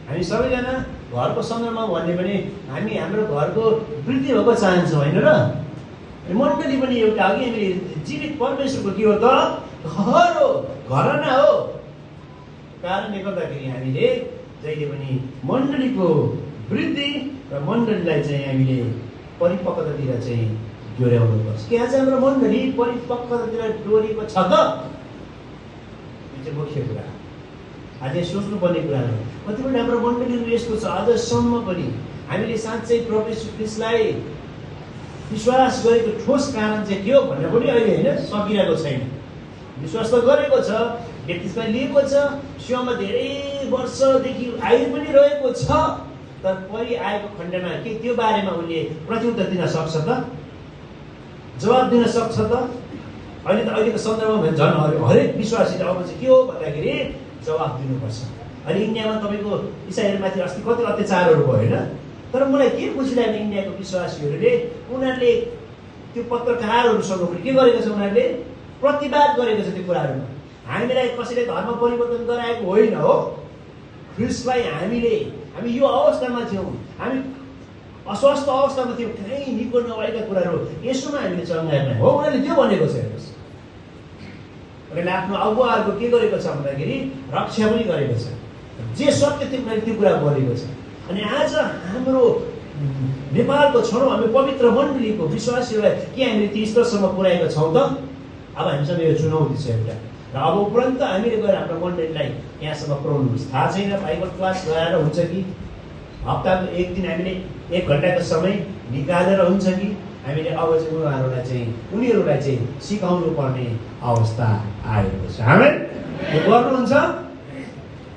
हामी सबैजना घरको सन्दर्भमा भन्ने भने हामी हाम्रो घरको वृद्धि भएको चाहन्छौँ होइन र? मण्डली पनि एउटा अघि हामीले जीवित परमेश्वरको के हो त? घर हो, घरना हो। कारणले गर्दाखेरि हामीले जहिले पनि मण्डलीको वृद्धि र मण्डलीलाई चाहिँ हामीले परिपक्वतातिर चाहिँ डोर्याउनुपर्छ। के आज हाम्रो मण्डली परिपक्वतातिर डोरेको छ त? यो चाहिँ मुख्य कुरा आज सोच्नुपर्ने कुरा हो। कतिपय हाम्रो मण्डलीहरू यस्तो छ आजसम्म पनि हामीले साँच्चै प्रभु यीशु ख्रीष्टलाई विश्वास गरेको ठोस कारण चाहिँ के हो भन्ने पनि अहिले होइन सकिरहेको छैन। विश्वास त गरेको छ, बप्तिस्मा लिएको छ, सेवामा धेरै वर्षदेखि आइ पनि रहेको छ, तर परि आएको खण्डमा के त्यो बारेमा उनले प्रत्युत्तर दिन सक्छ त? जवाब दिन सक्छ त? अहिलेको सन्दर्भमा झन् हरेक विश्वासीले अब चाहिँ के हो भन्दाखेरि जवाब दिनुपर्छ। अनि इन्डियामा तपाईँको इसाईहरूमाथि अस्ति कति अत्याचारहरू भयो होइन? तर मलाई के खुसी लाग्यो इन्डियाको विश्वासीहरूले उनीहरूले त्यो पत्रकारहरूसँग पनि के गरेको छ? उनीहरूले प्रतिवाद गरेको छ त्यो कुराहरूमा। हामीलाई कसैले धर्म परिवर्तन गराएको होइन हो। ख्रीष्टलाई हामी यो अवस्थामा थियौँ, हामी अस्वस्थ अवस्थामा थियौँ, कहीँ निको नभएका कुराहरू यसोमा हामीले चङ्गाएमा हो। उनीहरूले त्यो भनेको छ। हेर्नुहोस्, उनीहरूले आफ्नो अगुवाहरूको के गरेको छ भन्दाखेरि रक्षा पनि गरेको छ। जे सत्य त्यो उनीहरूले त्यो कुरा बोलेको छ। अनि आज हाम्रो नेपालको छनौँ हामी पवित्र मण्डलीको विश्वासीहरूलाई के हामीले ती स्तरसम्म पुर्याएका छौँ त? अब हामीसँग यो चुनौती छ एउटा। र अब उपरान्त हामीले गएर हाम्रो मण्डलीलाई यहाँसम्म पुर्याउनु थाहा छैन। बाइबल क्लास गएर हुन्छ कि हप्ताको एक दिन हामीले 1 घन्टाको समय निकालेर हुन्छ कि हामीले अब चाहिँ उनीहरूलाई चाहिँ सिकाउनु पर्ने अवस्था आएको छ। आमेन? यो गर्नुहुन्छ?